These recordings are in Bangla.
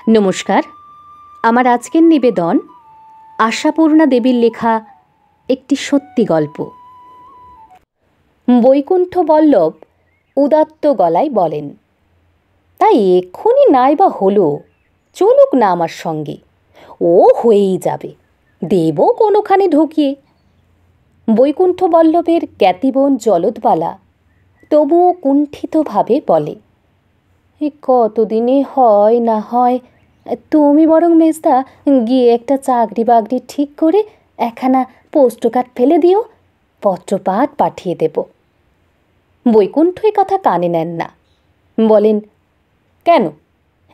নমস্কার। আমার আজকের নিবেদন আশাপূর্ণা দেবীর লেখা একটি সত্যি গল্প। বৈকুণ্ঠ বল্লভ উদাত্ত গলায় বলেন, তাই এক্ষুনি নাই বা হলো, চলুক না আমার সঙ্গে, ও হয়েই যাবে, দেব কোনোখানে ঢুকিয়ে। বৈকুণ্ঠ বল্লভের জ্ঞাতিবোন জলদবালা তবুও কুণ্ঠিতভাবে বলে, কতদিনে হয় না হয়, তুমি বরং মেজদা গিয়ে একটা চাকরি বাকরি ঠিক করে একখানা পোস্টকার্ড ফেলে দিও, পত্রপাঠ পাঠিয়ে দেব। বৈকুণ্ঠ এই কথা কানে নেন না, বলেন, কেন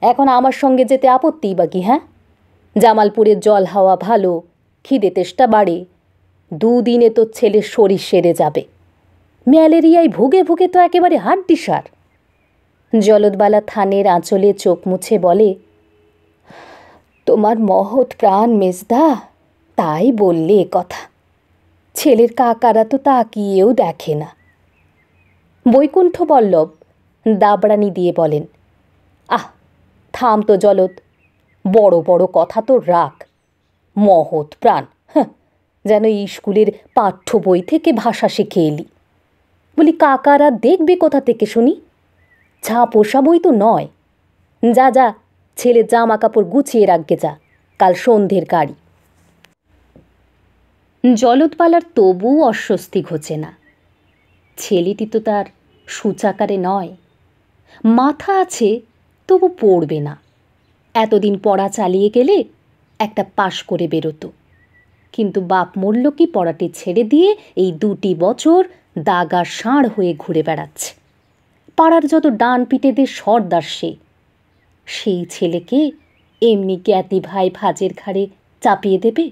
এখন আমার সঙ্গে যেতে আপত্তি বা কি? হ্যাঁ, জামালপুরের জল হাওয়া ভালো, খিদে তেষ্টা বাড়ে, দুদিনে তো ছেলের শরীর সেরে যাবে, ম্যালেরিয়ায় ভুগে ভুগে তো একেবারে হাড্ডিসার। জলদবালা থানের আঁচলে চোখ মুছে বলে, তোমার মহৎ প্রাণ মেজদা, তাই বললে এ কথা, ছেলের কাকারা তো তাকিয়েও দেখে না। বৈকুণ্ঠ বল্লভ দাবড়ানি দিয়ে বলেন, আহ থাম তো জলদ, বড় বড় কথা তো রাখ, মহৎ প্রাণ, যেন স্কুলের পাঠ্য বই থেকে ভাষা শিখে এলি। বলি কাকারা দেখবে কোথা থেকে শুনি? যা পোষা বই তো নয়। যা যা, ছেলের জামা কাপড় গুছিয়ে রাখবে, যা, কাল সন্ধ্যের গাড়ি। জলদবালার তবু অস্বস্তি ঘোচে না। ছেলেটি তো তার সূচাকারে নয়, মাথা আছে তবু পড়বে না। এতদিন পড়া চালিয়ে গেলে একটা পাশ করে বেরোতো, কিন্তু বাপ মরল কি পড়াটি ছেড়ে দিয়ে এই 2 বছর দাগা ষাঁড় হয়ে ঘুরে বেড়াচ্ছে। পাড়ার যত ডান পিটেদের সর্দার সেই ছেলেকে এমনি জ্ঞাতি ভাই ভাজের ঘাড়ে চাপিয়ে দেবে?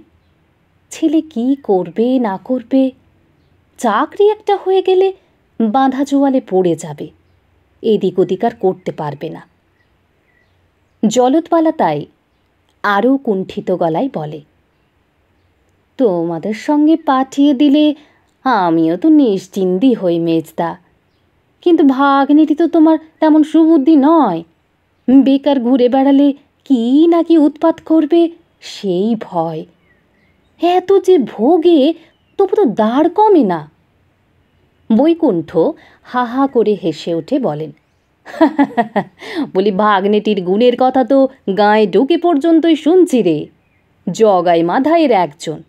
ছেলে কি করবে না করবে, চাকরি একটা হয়ে গেলে বাঁধা জোয়ালে পড়ে যাবে, এদিক ওদিক আর করতে পারবে না। জলদবালা তাই আরও কুণ্ঠিত গলায় বলে, তোমাদের সঙ্গে পাঠিয়ে দিলে আমিও তো নিশ্চিন্তি হই মেজদা, কিন্তু ভাগ্নিটি তো তোমার তেমন সুবুদ্ধি নয়, বেকার ঘুরে বেড়ালে কি নাকি উৎপাত করবে সেই ভয়। এত যে ভোগে তবু তো দাঁড় কমে না। বৈকুণ্ঠ হা হা করে হেসে উঠে বলেন, বলি ভাগ্নেটির গুণের কথা তো গায়ে ঢুকে পর্যন্তই শুনছি রে, জগাই মাধায়ের একজন,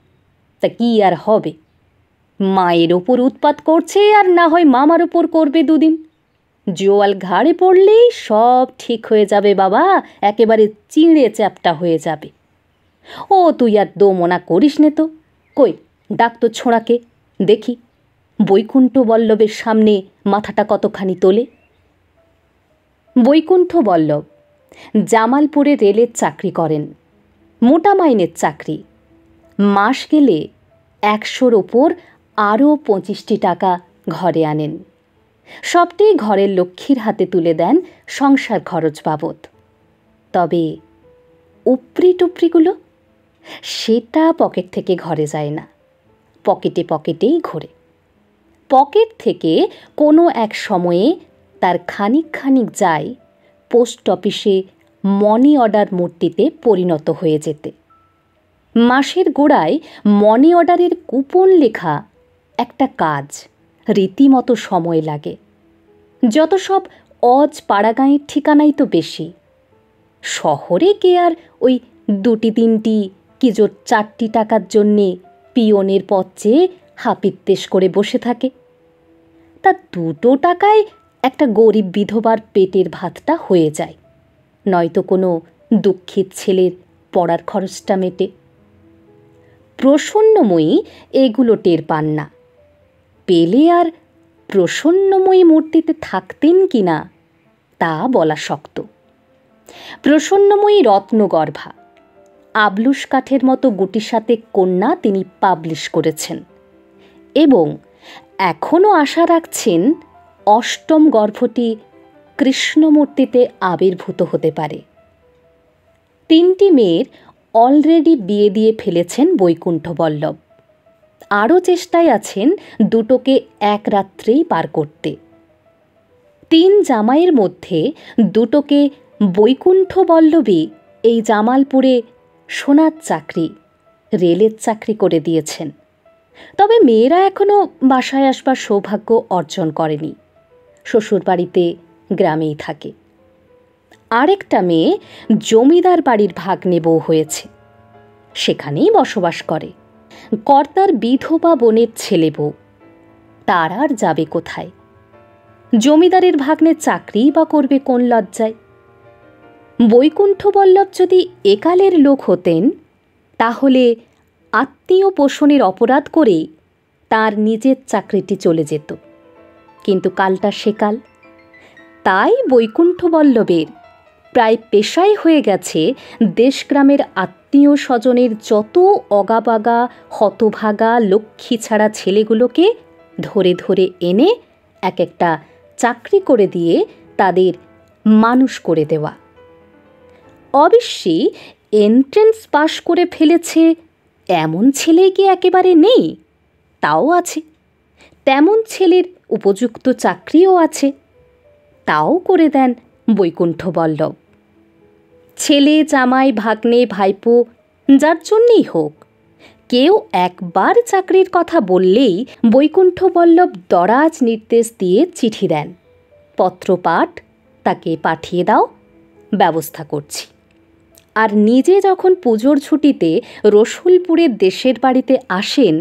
তা কি আর হবে? মায়ের ওপর উৎপাত করছে, আর না হয় মামার ওপর করবে 2 দিন, জোয়াল ঘাড়ে পড়লেই সব ঠিক হয়ে যাবে বাবা, একেবারে চিঁড়ে চ্যাপটা হয়ে যাবে। ও তুই আর দোমনা করিস নে তো, কই ডাক তো ছোঁড়াকে দেখি, বৈকুণ্ঠ বল্লভের সামনে মাথাটা কতখানি তোলে। বৈকুণ্ঠ বল্লভ জামালপুরে রেলের চাকরি করেন, মোটা মাইনের চাকরি। মাস গেলে 100-র ওপর আরও 25টি টাকা ঘরে আনেন। সবটাই ঘরের লক্ষ্মীর হাতে তুলে দেন সংসার খরচ বাবদ। তবে উপরি টুপরিগুলো সেটা পকেট থেকে ঘরে যায় না, পকেটে পকেটেই ঘোরে। পকেট থেকে কোনো এক সময়ে তার খানিক খানিক যায় পোস্ট অফিসে মানি অর্ডার মূর্তিতে পরিণত হয়ে যেতে। মাসের গোড়ায় মানি অর্ডারের কুপন লেখা একটা কাজ রীতিমতো সময় লাগে। যত সব অজ পাড়াগাঁয়ের ঠিকানাই তো বেশি, শহরে কে আর ওই 2-3টি কি জোর 4টি টাকার জন্যে পিয়নের পথ চেয়ে হাপিত্তেশ করে বসে থাকে। তা 2 টাকায় একটা গরিব বিধবার পেটের ভাতটা হয়ে যায়, নয়তো কোনো দুঃখিত ছেলের পড়ার খরচটা মেটে। প্রসন্নময়ী এগুলো টের পান না, পেলে আর প্রসন্নময়ী মূর্তিতে থাকতেন কি না তা বলা শক্ত। প্রসন্নময়ী রত্নগর্ভা, আবলুস কাঠের মতো গুটিসাতে কন্যা তিনি পাবলিশ করেছেন এবং এখনও আশা রাখছেন 8ম গর্ভটি কৃষ্ণমূর্তিতে আবির্ভূত হতে পারে। 3টি মেয়ের অলরেডি বিয়ে দিয়ে ফেলেছেন বৈকুণ্ঠ বল্লভ, আরও চেষ্টায় আছেন 2টোকে এক রাত্রেই পার করতে। 3 জামাইয়ের মধ্যে 2টোকে বৈকুণ্ঠ বল্লভী এই জামালপুরে সোনার চাকরি, রেলের চাকরি করে দিয়েছেন। তবে মেয়েরা এখনও বাসায় আসবার সৌভাগ্য অর্জন করেনি, শ্বশুরবাড়িতে গ্রামেই থাকে। আরেকটা মেয়ে জমিদার বাড়ির ভাগ্নে বউ হয়েছে, সেখানেই বসবাস করে। কর্তার বিধবা বোনের ছেলে বউ, তার আর যাবে কোথায়? জমিদারের ভাগ্নে চাকরি বা করবে কোন লজ্জায়? বৈকুণ্ঠ বল্লভ যদি একালের লোক হতেন, তাহলে আত্মীয় পোষণের অপরাধ করে তার নিজের চাকরিটি চলে যেত। কিন্তু কালটা সেকাল, তাই বৈকুণ্ঠ বল্লভের প্রায় পেশাই হয়ে গেছে দেশগ্রামের আত্মীয় স্বজনের যত অগাবাগা হতভাগা লক্ষ্মী ছাড়া ছেলেগুলোকে ধরে ধরে এনে এক একটা চাকরি করে দিয়ে তাদের মানুষ করে দেওয়া। অবশ্যই এন্ট্রেন্স পাশ করে ফেলেছে এমন ছেলে কি একেবারে নেই? তাও আছে। তেমন ছেলের উপযুক্ত চাকরিও আছে, তাও করে দেন বৈকুণ্ঠ বল্লভ। ছেলে জামাই ভাগ্নে ভাইপো যার জন্যেই হোক, কেউ একবার চাকরির কথা বললেই বৈকুণ্ঠ বল্লভ দরাজ নির্দেশ দিয়ে চিঠি দেন, পত্রপাঠ তাকে পাঠিয়ে দাও, ব্যবস্থা করছি। আর নিজে যখন পুজোর ছুটিতে রসুলপুরের দেশের বাড়িতে আসেন,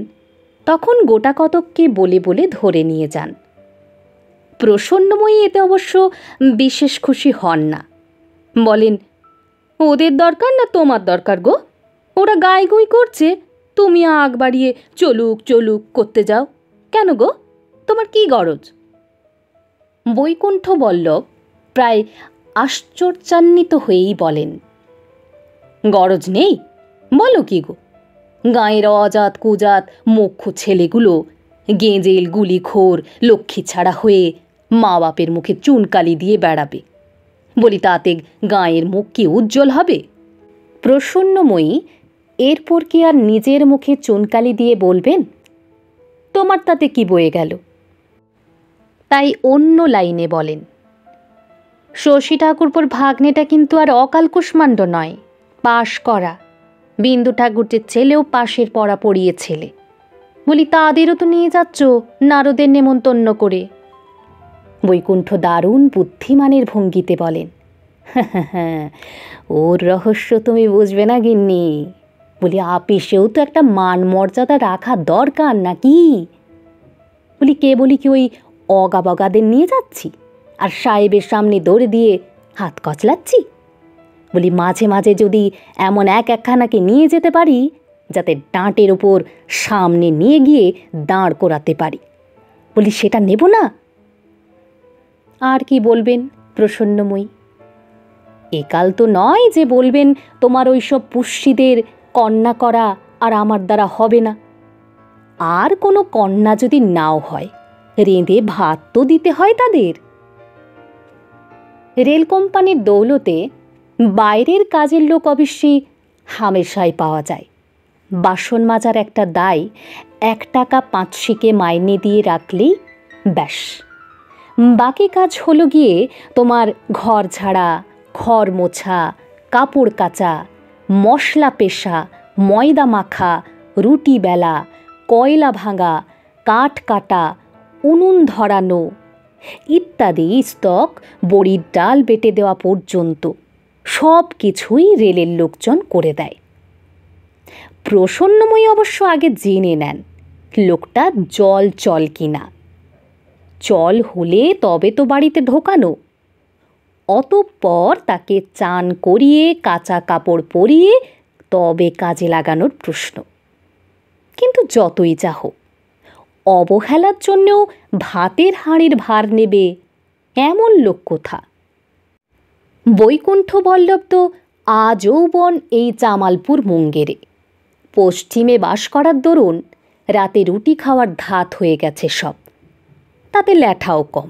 তখন গোটা কতককে বলে বলে ধরে নিয়ে যান। প্রসন্নময়ী এতে অবশ্য বিশেষ খুশি হন না, বলেন, ওদের দরকার না তোমার দরকার গো? ওরা গাইগুই করছে, তুমি আগ বাড়িয়ে চলুক চলুক করতে যাও কেন গো? তোমার কি গরজ? বৈকুণ্ঠ বল্লভ প্রায় আশ্চর্যান্বিত হয়েই বলেন, গরজ নেই? বলো কি গো? গাঁয়ের অজাত কুজাত মুখ্য ছেলেগুলো গেঁজেল গুলিখোর লক্ষ্মী ছাড়া হয়ে মা বাপের মুখে চুনকালি দিয়ে বেড়াবে, বলি তাতে গাঁয়ের মুখ কি উজ্জ্বল হবে? প্রসন্নময়ী এরপর কি আর নিজের মুখে চুনকালি দিয়ে বলবেন, তোমার তাতে কি বয়ে গেল? তাই অন্য লাইনে বলেন, শশী ঠাকুরপোর ভাগ্নেটা কিন্তু আর অকাল কুষ্মাণ্ড নয়, পাশ করা। বিন্দু ঠাকুরের ছেলেও পাশের পড়া পড়িয়ে ছেলে, বলি তাদেরও তো নিয়ে যাচ্ছ নারদের নেমন্তন্ন করে। বৈকুণ্ঠ দারুণ বুদ্ধিমানের ভঙ্গিতে বলেন, ওর রহস্য তুমি বুঝবে না গিন্নি। বলি আপিসেও তো একটা মান মর্যাদা রাখা দরকার নাকি? বলি কে বলি কি ওই অগাবগাদের নিয়ে যাচ্ছি আর সাহেবের সামনে দৌড়ে দিয়ে হাত কচলাচ্ছি? বলি মাঝে মাঝে যদি এমন একখানাকে নিয়ে যেতে পারি যাতে ডাঁটের ওপর সামনে নিয়ে গিয়ে দাঁড় করাতে পারি, বলি সেটা নেব না? আর কি বলবেন প্রসন্নময়ী? একাল তো নয় যে বলবেন তোমার ওইসব পুষ্যিদের কন্যা করা আর আমার দ্বারা হবে না। আর কোনো কন্যা যদি নাও হয়, রেঁধে ভাত তো দিতে হয় তাদের। রেল কোম্পানির দৌলতে বাইরের কাজের লোক অবশ্যই হামেশাই পাওয়া যায়। বাসন মাজার একটা দায় 1 টাকা 5 শিকে মাইনে দিয়ে রাখলেই ব্যাস। বাকি কাজ হলো গিয়ে তোমার ঘর ঝাড়া, ঘর মোছা, কাপড় কাচা, মশলা পেশা, ময়দা মাখা, রুটি বেলা, কয়লা ভাঙা, কাঠ কাটা, উনুন ধরানো ইত্যাদি স্তক বড়ির ডাল বেটে দেওয়া পর্যন্ত সব কিছুই রেলের লোকজন করে দেয়। প্রসন্নময়ী অবশ্য আগে জেনে নেন লোকটা জল চল কিনা। চল হলে তবে তো বাড়িতে ঢোকানো, অতঃপর তাকে চান করিয়ে কাঁচা কাপড় পরিয়ে তবে কাজে লাগানোর প্রশ্ন। কিন্তু যতই যা হোক, অবহেলার জন্যও ভাতের হাঁড়ির ভার নেবে এমন লোক কোথা? বৈকুণ্ঠ বল্লভ তো আজীবন এই জামালপুর মুঙ্গেরে পশ্চিমে বাস করার দরুন রাতে রুটি খাওয়ার ধাত হয়ে গেছে সব। তাতে ল্যাঠাও কম,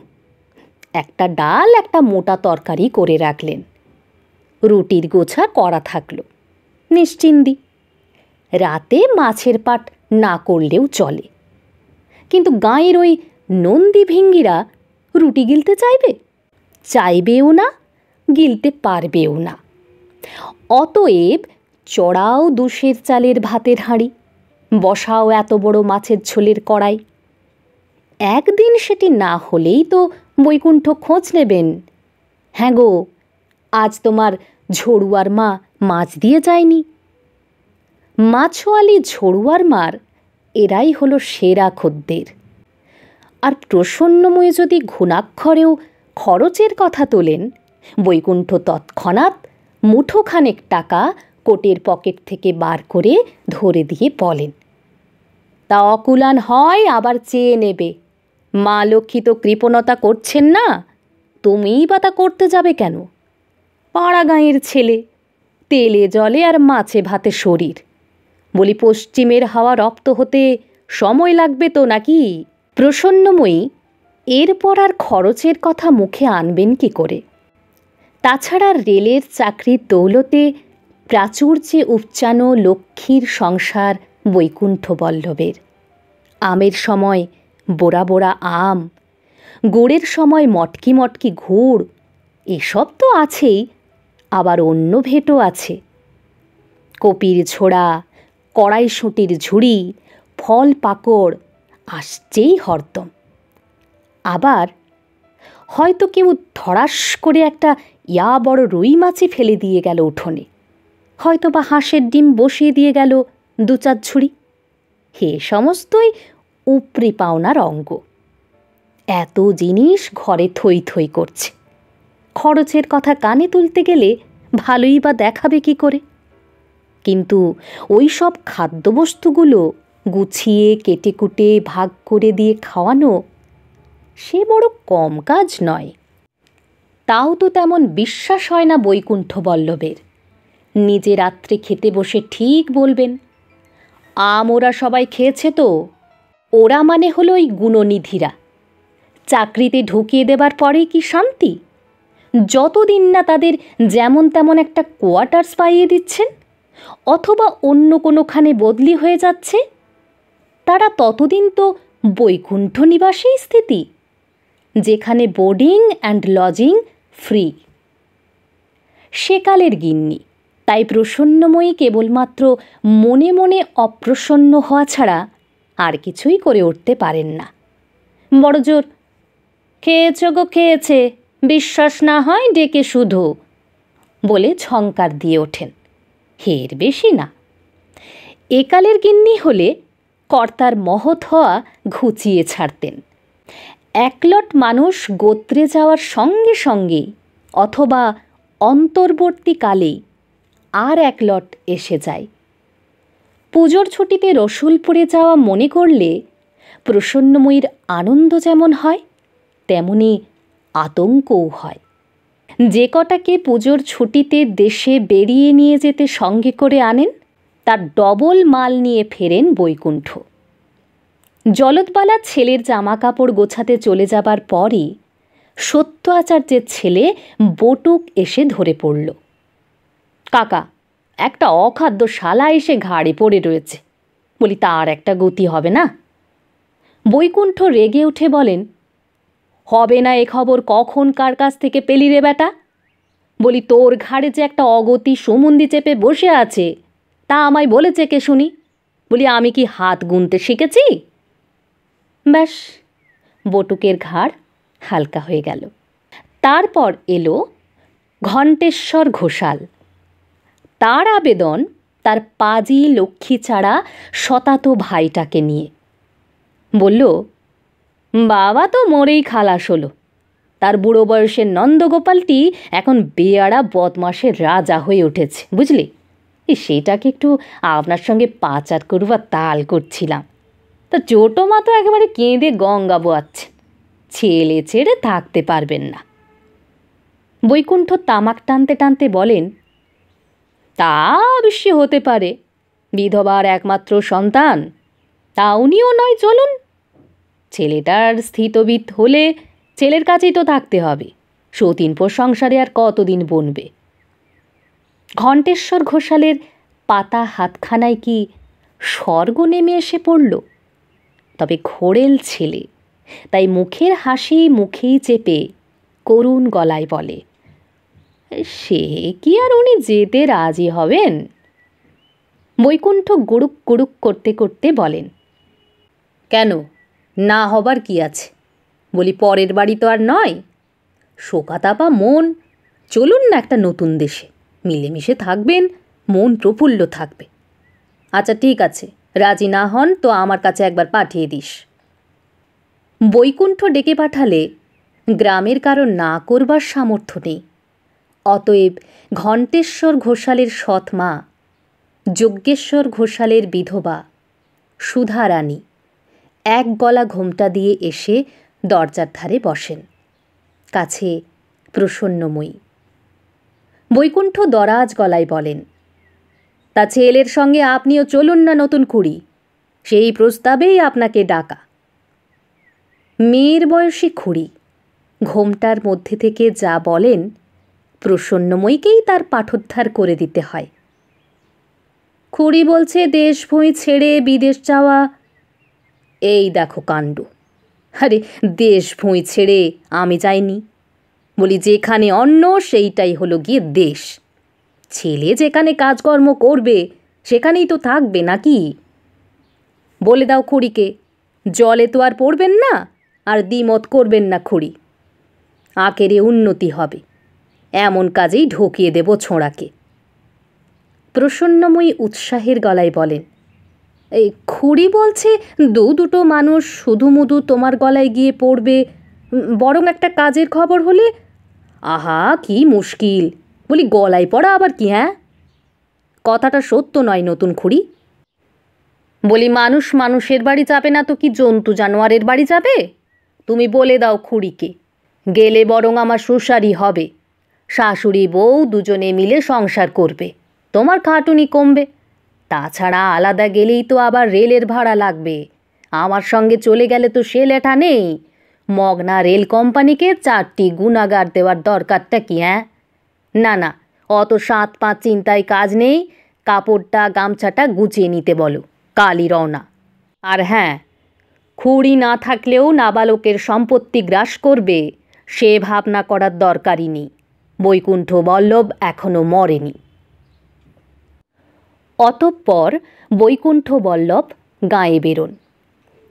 একটা ডাল একটা মোটা তরকারি করে রাখলেন, রুটির গোছা করা থাকলো নিশ্চিন্দি। রাতে মাছের পাট না করলেও চলে, কিন্তু গাঁয়ের ওই নন্দী ভিঙ্গিরা রুটি গিলতে চাইবে? চাইবেও না, গিলতে পারবেও না। অতএব চড়াও 2 চালের ভাতের হাঁড়ি, বসাও এত বড় মাছের ঝোলের কড়াই। একদিন সেটি না হলেই তো বৈকুণ্ঠ খোঁজ নেবেন, হ্যাঁ গো, আজ তোমার ঝড়ুয়ার মা মাছ দিয়ে যায়নি। মাছওয়ালি ঝড়ুয়ার মার এরাই হলো সেরা খদ্দের। আর প্রসন্নময়ী যদি ঘুণাক্ষরেও খরচের কথা তোলেন, বৈকুণ্ঠ তৎক্ষণাৎ মুঠোখানেক টাকা কোটের পকেট থেকে বার করে ধরে দিয়ে বলেন, তা অকুলান হয় আবার চেয়ে নেবে। মা লক্ষ্মী তো কৃপণতা করছেন না, তুমিই বা তা করতে যাবে কেন? পাড়া গাঁয়ের ছেলে, তেলে জলে আর মাছে ভাতে শরীর। বলি পশ্চিমের হাওয়া রপ্ত হতে সময় লাগবে তো নাকি? প্রসন্নময়ী এরপর আর খরচের কথা মুখে আনবেন কি করে? তাছাড়া রেলের চাকরির দৌলতে প্রাচুর্যে উপচানো লক্ষ্মীর সংসার বৈকুণ্ঠ বল্লভের। আমের সময় বোড়া বোড়া আম, গুড়ের সময় মটকি মটকি গুড়, এসব তো আছেই, আবার অন্য ভেটও আছে। কপির ঝোড়া, কড়াইশুঁটির ঝুড়ি, ফল পাকড় আসছেই হরদম। আবার হয়তো কেউ ধড়াস করে একটা বড় রুই মাছই ফেলে দিয়ে গেল উঠোনে, হয়তো বা হাঁসের ডিম বসিয়ে দিয়ে গেল 2-4 ঝুড়ি। হে সমস্তই উপরি পাওনার অঙ্গ। এত জিনিস ঘরে থই থই করছে, খরচের কথা কানে তুলতে গেলে ভালোই বা দেখাবে কি করে? কিন্তু ওই সব খাদ্যবস্তুগুলো গুছিয়ে কেটে কুটে ভাগ করে দিয়ে খাওয়ানো সে বড় কম কাজ নয়। তাও তো তেমন বিশ্বাস হয় না বৈকুণ্ঠ বল্লভের। নিজে রাত্রে খেতে বসে ঠিক বলবেন, আম ওরা সবাই খেয়েছে তো। ওরা মানে হলো ওই গুণনিধিরা। চাকরিতে ঢুকিয়ে দেবার পরেই কি শান্তি? যতদিন না তাদের যেমন তেমন একটা কোয়ার্টার্স পাইয়ে দিচ্ছেন অথবা অন্য কোনোখানে বদলি হয়ে যাচ্ছে, তারা ততদিন তো বৈকুণ্ঠ নিবাসেই স্থিতি, যেখানে বোর্ডিং অ্যান্ড লজিং ফ্রি। সেকালের গিন্নি, তাই প্রসন্নময়ী কেবলমাত্র মনে মনে অপ্রসন্ন হওয়া ছাড়া আর কিছুই করে উঠতে পারেন না। বড়জোর খেয়েছ গো খেয়েছে, বিশ্বাস না হয় ডেকে শুধু বলে ঝঙ্কার দিয়ে ওঠেন, এর বেশি না। একালের গিন্নি হলে কর্তার মহৎ হওয়া ঘুচিয়ে ছাড়তেন। একলট মানুষ গোত্রে যাওয়ার সঙ্গে সঙ্গেই অথবা অন্তর্বর্তীকালেই আর একলট এসে যায়। পুজোর ছুটিতে রসুলপুরে যাওয়া মনে করলে প্রসন্নময়ীর আনন্দ যেমন হয় তেমনি আতঙ্কও হয়। যে কটাকে পুজোর ছুটিতে দেশে বেরিয়ে নিয়ে যেতে সঙ্গে করে আনেন, তার ডবল মাল নিয়ে ফেরেন বৈকুণ্ঠ। জলদবালা ছেলের জামা কাপড় গোছাতে চলে যাবার পরই সত্য আচার্যের ছেলে বটুক এসে ধরে পড়ল। কাকা, একটা অখাদ্য শালা এসে ঘাড়ে পড়ে রয়েছে। বলি তার একটা গতি হবে না? বৈকুণ্ঠ রেগে উঠে বলেন, হবে না এ খবর কখন কার কাছ থেকে পেলি রে বেটা? বলি তোর ঘাড়ে যে একটা অগতি সুমন্দি চেপে বসে আছে তা আমায় বলেছে কে শুনি? বলি আমি কি হাত গুনতে শিখেছি? ব্যাস, বটুকের ঘাড় হালকা হয়ে গেল। তারপর এলো ঘণ্টেশ্বর ঘোষাল। তার আবেদন তার পাজি লক্ষ্মী ছাড়া শতাত ভাইটাকে নিয়ে। বলল, বাবা তো মরেই খালাস হলো, তার বুড়ো বয়সের নন্দগোপালটি এখন বেয়াড়া বদমাসের রাজা হয়ে উঠেছে, বুঝলি? সেটাকে একটু আপনার সঙ্গে পাচার করবার তাল করছিলাম। তা চোটো মা তো একেবারে কেঁদে গঙ্গা বোয়াচ্ছে, ছেলে ছেড়ে থাকতে পারবেন না। বৈকুণ্ঠ তামাক টানতে টানতে বলেন, তা অবশ্যই হতে পারে, বিধবার একমাত্র সন্তান, তা উনিও নয় চলুন। ছেলেটার স্থিতবিদ হলে ছেলের কাছেই তো থাকতে হবে, সতীনপোর সংসারে আর কতদিন বনবে? ঘণ্টেশ্বর ঘোষালের পাতা হাতখানায় কি স্বর্গ নেমে এসে পড়ল? তবে ঘোড়েল ছেলে, তাই মুখের হাসি মুখেই চেপে করুণ গলায় বলে, সে কি আর উনি যেতে রাজি হবেন? বৈকুণ্ঠ গুড়ুক গুড়ুক করতে করতে বলেন। কেন, না হবার কি আছে? বলি পরের বাড়ি তো আর নয়। শোকাতাপা মন, চলুন না একটা নতুন দেশে, মিলেমিশে থাকবেন, মন প্রফুল্ল থাকবে। আচ্ছা ঠিক আছে, রাজি না হন তো আমার কাছে একবার পাঠিয়ে দিস। বৈকুণ্ঠ ডেকে পাঠালে গ্রামের কারো না করবার সামর্থ্য নেই। অতএব ঘণ্টেশ্বর ঘোষালের সৎ মা, যজ্ঞেশ্বর ঘোষালের বিধবা সুধা রানী এক গলা ঘোমটা দিয়ে এসে দরজার ধারে বসেন। কাছে প্রসন্নময়ী। বৈকুণ্ঠ দরাজ গলায় বলেন, তা ছেলের সঙ্গে আপনিও চলুন না নতুন কুড়ি, সেই প্রস্তাবেই আপনাকে ডাকা। মেয়ের বয়সী খুড়ি ঘোমটার মধ্যে থেকে যা বলেন প্রসন্নময়ীকেই তার পাঠোদ্ধার করে দিতে হয়। খুড়ি বলছে দেশ ভুঁই ছেড়ে বিদেশ যাওয়া। এই দেখো কাণ্ড! আরে দেশ ভুঁই ছেড়ে আমি যাইনি, বলি যেখানে অন্ন সেইটাই হলো গিয়ে দেশ। ছেলে যেখানে কাজকর্ম করবে সেখানেই তো থাকবে নাকি? বলে দাও খুড়িকে, জলে তো আর পড়বেন না, আর দ্বিমত করবেন না খুড়ি। আখেরে উন্নতি হবে, এমন কাজেই ঢুকিয়ে দেব ছোঁড়াকে। প্রসন্নময়ী উৎসাহের গলায় বলেন, এই খুড়ি বলছে দুটো মানুষ শুধুমুধু তোমার গলায় গিয়ে পড়বে, বরং একটা কাজের খবর হলে। আহা কি মুশকিল! বলি গলায় পড়া আবার কি? হ্যাঁ, কথাটা সত্য নয় নতুন খুড়ি। বলি মানুষ মানুষের বাড়ি যাবে না তো কি জন্তু জানোয়ারের বাড়ি যাবে? তুমি বলে দাও খুড়িকে, গেলে বরং আমার সুসারি হবে। শাশুড়ি বউ দুজনে মিলে সংসার করবে, তোমার খাটুনি কমবে। তাছাড়া আলাদা গেলেই তো আবার রেলের ভাড়া লাগবে। আমার সঙ্গে চলে গেলে তো সে লেঠা নেই। মগনা রেল কোম্পানিকে 4টি গুণাগার দেওয়ার দরকারটা কি? হ্যাঁ, না না, অত 7-5 চিন্তায় কাজ নেই। কাপড়টা গামছাটা গুছিয়ে নিতে বলো, কালই রওনা। আর হ্যাঁ, খুড়ি না থাকলেও নাবালকের সম্পত্তি গ্রাস করবে সে ভাবনা করার দরকারই নেই। বৈকুণ্ঠ বল্লভ এখনো মরেনি। অতঃপর বৈকুণ্ঠ বল্লভ গাঁয়ে বেরোন।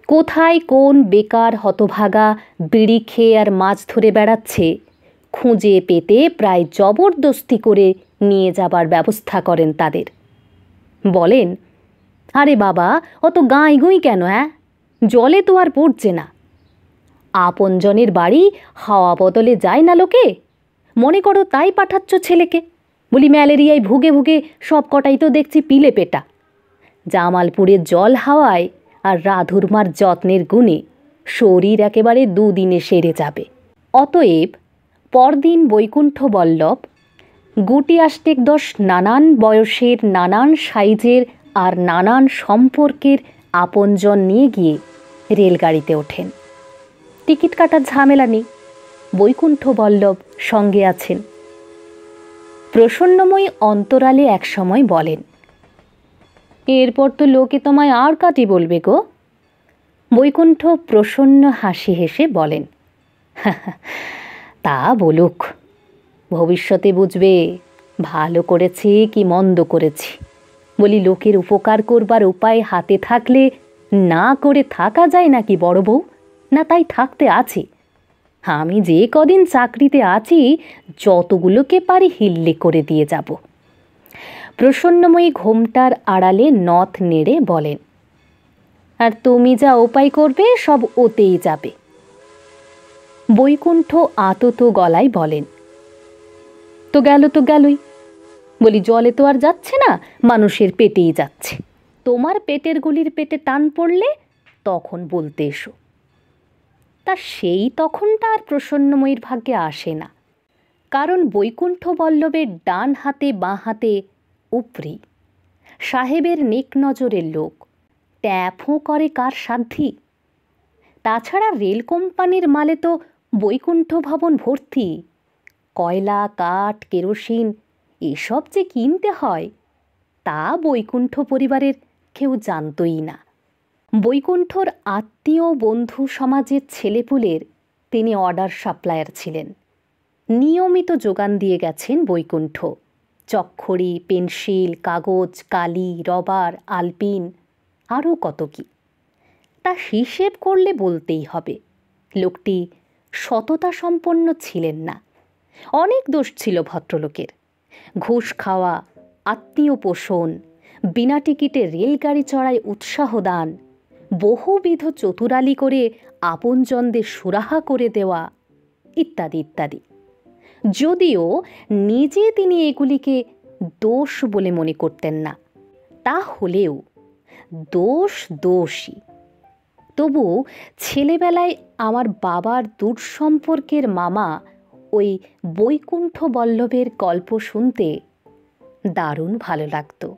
কোথায় কোন বেকার হতভাগা বিড়ি খেয়ে আর মাছ ধরে বেড়াচ্ছে খুঁজে পেতে প্রায় জবরদস্তি করে নিয়ে যাবার ব্যবস্থা করেন তাদের। বলেন, আরে বাবা, অত গাঁই গুঁই কেন? হ্যাঁ, জলে তো আর পড়ছে না। আপনজনের বাড়ি হাওয়া বদলে যায় না লোকে, মনে করো তাই পাঠাচ্ছ ছেলেকে। বলি ম্যালেরিয়ায় ভুগে ভুগে সব কটাই তো দেখছি পিলে পেটা। জামালপুরের জল হাওয়ায় আর রাধুরমার যত্নের গুণে শরীর একেবারে 2 দিনে সেরে যাবে। অতএব পরদিন বৈকুণ্ঠ বল্লভ গুটি 8-10 নানান বয়সের, নানান সাইজের আর নানান সম্পর্কের আপনজন নিয়ে গিয়ে রেলগাড়িতে ওঠেন। টিকিট কাটার ঝামেলা নেই, বৈকুণ্ঠ বল্লভ সঙ্গে আছেন। প্রসন্নময়ী অন্তরালে একসময় বলেন, এরপর তো লোকে তোমায় আর কাটি বলবে গো। বৈকুণ্ঠ প্রসন্ন হাসি হেসে বলেন, তা বলুক, ভবিষ্যতে বুঝবে ভালো করেছি কি মন্দ করেছি। বলি লোকের উপকার করবার উপায় হাতে থাকলে না করে থাকা যায় নাকি বড় বউ? না তাই থাকতে আছি। আমি যে কদিন চাকরিতে আছি যতগুলোকে পারি হিল্লে করে দিয়ে যাব। প্রসন্নময়ী ঘোমটার আড়ালে নথ নেড়ে বলেন, আর তুমি যা উপায় করবে সব ওতেই যাবে। বৈকুণ্ঠ আতত গলায় বলেন, তো গেল তো গেলই। বলি জলে তো আর যাচ্ছে না, মানুষের পেটেই যাচ্ছে। তোমার পেটের গুলির পেটে টান পড়লে তখন বলতে এসো। তা সেই তখনটা আর প্রসন্নময়ীর ভাগ্যে আসে না, কারণ বৈকুণ্ঠ বল্লভের ডান হাতে বাঁ হাতে উপরি, সাহেবের নেক নজরের লোক, ট্যাফও করে কার সাধ্যি। তাছাড়া রেল কোম্পানির মালে তো বৈকুণ্ঠ ভবন ভর্তি। কয়লা, কাঠ, কেরোসিন এসব যে কিনতে হয় তা বৈকুণ্ঠ পরিবারের কেউ জানতই না। বৈকুণ্ঠর আত্মীয় বন্ধু সমাজের ছেলেপুলের তিনি অর্ডার সাপ্লায়ার ছিলেন। নিয়মিত যোগান দিয়ে গেছেন বৈকুণ্ঠ। চকখড়ি, পেন্সিল, কাগজ, কালি, রবার, আলপিন, আরও কত কী। তা হিসেব করলে বলতেই হবে লোকটি সততা সম্পন্ন ছিলেন না। অনেক দোষ ছিল ভদ্রলোকের। ঘুষ খাওয়া, আত্মীয় পোষণ, বিনা টিকিটে রেলগাড়ি চড়ায় উৎসাহ দান, বহুবিধ চতুরালি করে আপনজনদের সুরাহা করে দেওয়া, ইত্যাদি ইত্যাদি। যদিও নিজে তিনি এগুলিকে দোষ বলে মনে করতেন না, তা হলেও দোষ দোষই। তবু ছেলেবেলায় আমার বাবার দূর সম্পর্কের মামা ওই বৈকুণ্ঠ বল্লভের গল্প শুনতে দারুণ ভালো লাগতো।